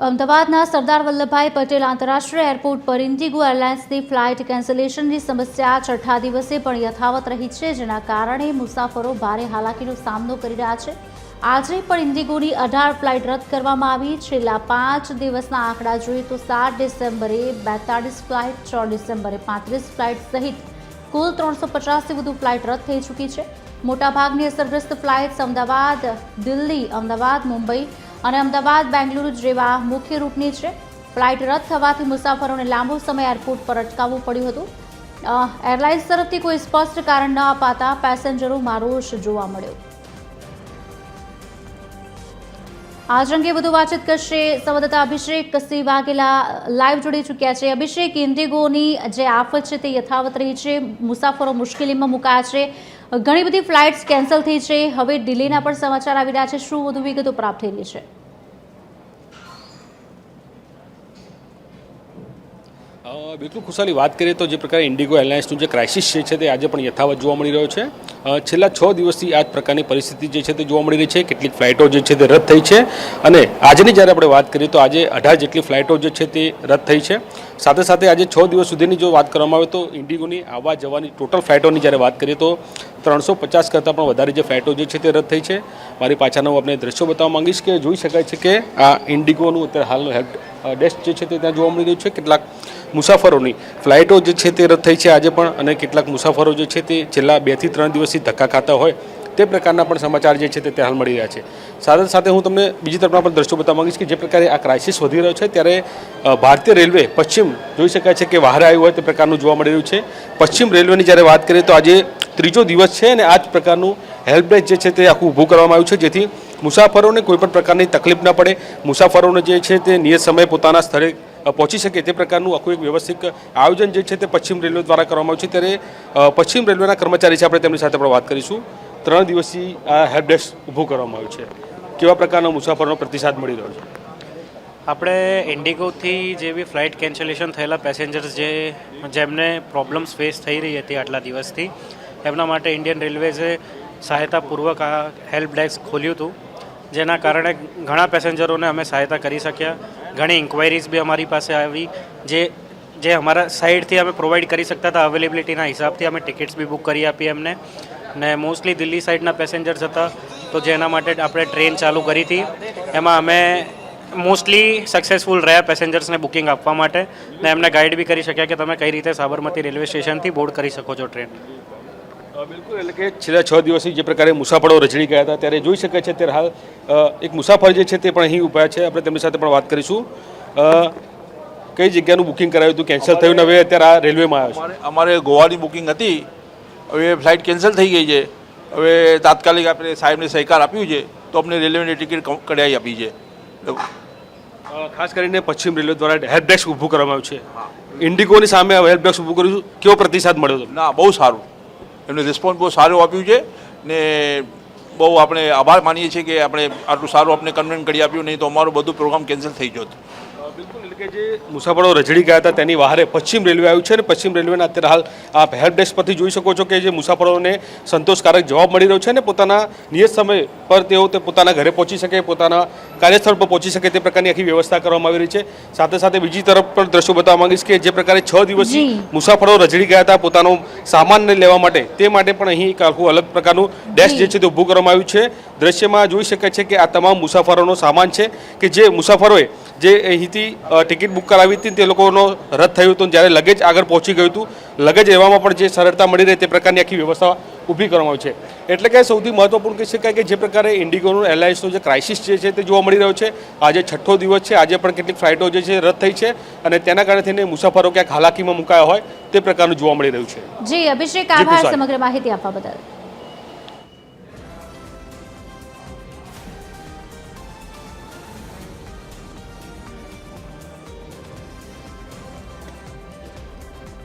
અમદાવાદના સરદાર વલ્લભભાઈ પટેલ આંતરરાષ્ટ્રીય એરપોર્ટ પર ઇન્ડિગો એરલાઇન્સની ફ્લાઇટ કેન્સલેશનની સમસ્યા છઠ્ઠા દિવસે પણ યથાવત રહી છે, જેના કારણે મુસાફરો ભારે હાલાકીનો સામનો કરી રહ્યા છે. આજે પણ ઇન્ડિગોની 18 ફ્લાઇટ રદ કરવામાં આવી. છેલ્લા 5 દિવસના આંકડા જોઈએ તો 7 ડિસેમ્બરે 42 ફ્લાઇટ, 6 ડિસેમ્બરે 35 ફ્લાઇટ સહિત કુલ 350થી વધુ ફ્લાઇટ રદ થઈ ચૂકી છે. મોટાભાગની અસરગ્રસ્ત ફ્લાઇટ્સ અમદાવાદ દિલ્હી, અમદાવાદ મુંબઈ અને અમદાવાદ બેંગલુરુ જેવા મુખ્ય રૂટની છે. ફ્લાઇટ રદ થવાથી મુસાફરોને લાંબો સમય એરપોર્ટ પર અટકાવવું પડ્યું હતું. એરલાઇન્સ તરફથી કોઈ સ્પષ્ટ કારણ ન અપાતા પેસેન્જરોમાં રોષ જોવા મળ્યો. આજ અંગે વધુ વાતચીત કરશે સંવાદદાતા અભિષેક સિંહ વાઘેલા લાઈવ જોડી ચૂક્યા છે. અભિષેક, ઇન્ડિગોની જે આફત છે તે યથાવત રહી છે, મુસાફરો મુશ્કેલીમાં મુકાયા છે, ઘણી બધી ફ્લાઇટ્સ કેન્સલ થઈ છે, હવે ડિલેના પણ સમાચાર આવી રહ્યા છે. શું વધુ વિગતો પ્રાપ્ત થઈ રહી છે? બિલકુલ ખુશાલી, વાત કરીએ તો જે પ્રકારે ઇન્ડિગો એરલાઇન્સનું જે ક્રાઇસિસ છે તે આજે પણ યથાવત જોવા મળી રહ્યો છે. છેલ્લા 6 દિવસથી આ જ પ્રકારની પરિસ્થિતિ જે છે તે જોવા મળી રહી છે. કેટલીક ફ્લાઇટો જે છે તે રદ થઈ છે અને આજની જ્યારે આપણે વાત કરીએ તો આજે 18 જેટલી ફ્લાઇટો જે છે તે રદ થઈ છે. સાથે સાથે આજે 6 દિવસ સુધીની જો વાત કરવામાં આવે તો ઇન્ડિગોની આવવા જવાની ટોટલ ફ્લાઇટોની જ્યારે વાત કરીએ તો 350 કરતાં પણ વધારે જે ફ્લાઇટો જે છે તે રદ થઈ છે. મારી પાછળના હું આપણે દ્રશ્યો બતાવવા માંગીશ કે જોઈ શકાય છે કે આ ઇન્ડિગોનું અત્યારે હાલનું હેલ્પ ડેસ્ક જે છે તે ત્યાં જોવા મળી રહ્યું છે. કેટલાક મુસાફરોની ફ્લાઇટો જે છે તે રદ થઈ છે આજે પણ, અને કેટલાક મુસાફરો જે છે તે છેલ્લા 2 થી 3 દિવસથી ધક્કા ખાતા હોય તે પ્રકારના પણ સમાચાર જે છે તે હાલ મળી રહ્યા છે. સાથે સાથે હું તમને બીજી તરફના પણ દ્રશ્યો બતાવવા માંગીશ કે જે પ્રકારે આ ક્રાઇસિસ વધી રહ્યો છે ત્યારે ભારતીય રેલવે પશ્ચિમ જોઈ શકાય છે કે બહાર આવ્યું હોય તે પ્રકારનું જોવા મળી રહ્યું છે. પશ્ચિમ રેલવેની જ્યારે વાત કરીએ તો આજે 3જો દિવસ છે અને આ જ પ્રકારનું હેલ્પ ડેસ્ક જે છે તે આખું ઊભું કરવામાં આવ્યું છે, જેથી મુસાફરોને કોઈ પણ પ્રકારની તકલીફ ન પડે, મુસાફરોને જે છે તે નિયત સમયે પોતાના સ્થળે પહોંચી શકે તે પ્રકારનું આખું એક વ્યવસ્થિત આયોજન જે છે તે પશ્ચિમ રેલવે દ્વારા કરવામાં આવ્યું છે. ત્યારે પશ્ચિમ રેલવેના કર્મચારી છે, આપણે તેમની સાથે પણ વાત કરીશું. 3 દિવસથી આ હેલ્પ ડેસ્ક ઊભું કરવામાં આવ્યું છે. કેવા પ્રકારનો મુસાફરોનો પ્રતિસાદ મળી રહ્યો છે? આપણે ઇન્ડિગોથી જે બી ફ્લાઇટ કેન્સલેશન થયેલા પેસેન્જર્સ જેમને પ્રોબ્લેમ્સ ફેસ થઈ રહી હતી આટલા દિવસથી, એમના માટે ઇન્ડિયન રેલવેઝે સહાયતાપૂર્વક આ હેલ્પ ડેસ્ક ખોલ્યું હતું, જેના કારણે ઘણા પેસેન્જરોને અમે સહાયતા કરી શક્યા. ઘણી ઇન્ક્વાયરીઝ બી અમારી પાસે આવી જે અમારા સાઈડથી અમે પ્રોવાઈડ કરી શકતા હતા. અવેલેબિલિટીના હિસાબથી અમે ટિકિટ્સ બી બુક કરી આપી એમને. ને મોસ્ટલી દિલ્હી સાઈડના પેસેન્જર્સ હતા, તો જેના માટે આપણે ટ્રેન ચાલુ કરી હતી. એમાં અમે મોસ્ટલી સક્સેસફુલ રહ્યા પેસેન્જર્સને બુકિંગ આપવા માટે, ને એમને ગાઈડ બી કરી શક્યા કે તમે કઈ રીતે સાબરમતી રેલવે સ્ટેશનથી બોર્ડ કરી શકો છો ટ્રેન. બિલકુલ, એટલે કે છેલ્લા 6 દિવસથી જે પ્રકારે મુસાફરો રજડી ગયા હતા ત્યારે જોઈ શકાય છે ત્યારે હાલ એક મુસાફર જે છે તે પણ અહીં ઊભા છે. આપણે તેમની સાથે પણ વાત કરીશું. કઈ જગ્યાનું બુકિંગ કરાવ્યું હતું, કેન્સલ થયું ને હવે અત્યારે આ રેલવેમાં આવ્યો છે? અમારે ગોવાની બુકિંગ હતી, હવે ફ્લાઇટ કેન્સલ થઈ ગઈ છે. હવે તાત્કાલિક આપણે સાહેબને સહકાર આપ્યું છે તો અમને રેલવેની ટિકિટ કઢાવી આપી છે. ખાસ કરીને પશ્ચિમ રેલવે દ્વારા હેલ્પ ડેસ્ક ઊભું કરવામાં આવ્યું છે. ઇન્ડિગોની સામે હેલ્પ ડેસ્ક ઊભું કર્યું, કેવો પ્રતિસાદ મળ્યો હતો? ના, બહુ સારું, એમને રિસ્પોન્સ બહુ સારું આપ્યું છે ને બહુ આપણે આભાર માનીએ છીએ કે આપણે આટલું સારું આપણે કન્વેન્ટ કરી આપ્યું, નહીં તો અમારું બધું પ્રોગ્રામ કેન્સલ થઈ જતો. બિલકુલ, એટલે કે જે મુસાફરો રજડી ગયા હતા તેની બહારે પશ્ચિમ રેલવે આવ્યું છે અને પશ્ચિમ રેલવેના અત્યારે હાલ આપ હેલ્પ ડેસ્ક પરથી જોઈ શકો છો કે જે મુસાફરોને સંતોષકારક જવાબ મળી રહ્યો છે અને પોતાના નિયત સમય પર તેઓ પોતાના ઘરે પહોંચી શકે, પોતાના કાર્યસ્થળ પર પહોંચી શકે તે પ્રકારની આખી વ્યવસ્થા કરવામાં આવી રહી છે. સાથે સાથે બીજી તરફ પણ દ્રશ્યો બતાવવા માંગીશ કે જે પ્રકારે 6 દિવસથી મુસાફરો રજડી ગયા હતા પોતાનો સામાનને લેવા માટે, તે માટે પણ અહીં એક આખું અલગ પ્રકારનું ડેસ્ક જે છે તે ઊભું કરવામાં આવ્યું છે. દ્રશ્યમાં જોઈ શકાય છે કે આ તમામ મુસાફરોનો સામાન છે કે જે મુસાફરોએ જે અહીંથી ટિકિટ બુક કરાવી હતી તે લોકોનો રદ થયું હતું. જ્યારે લગેજ આગળ પહોંચી ગયું હતું, લગેજ લેવામાં પણ જે સરળતા મળી રહે તે પ્રકારની આખી વ્યવસ્થા ઊભી કરવામાં આવી છે. એટલે કે સૌથી મહત્વપૂર્ણ કહી શકાય કે જે પ્રકારે ઇન્ડિગોનું એરલાઇન્સનો જે ક્રાઇસિસ જે છે તે જોવા મળી રહ્યો છે. આજે 6થો દિવસ છે, આજે પણ કેટલીક ફ્લાઇટો જે છે રદ થઈ છે અને તેના કારણે થઈને મુસાફરો ક્યાંક હાલાકીમાં મુકાયા હોય તે પ્રકારનું જોવા મળી રહ્યું છે. જી અભિષેક, આભાર સમગ્ર માહિતી આપવા બદલ.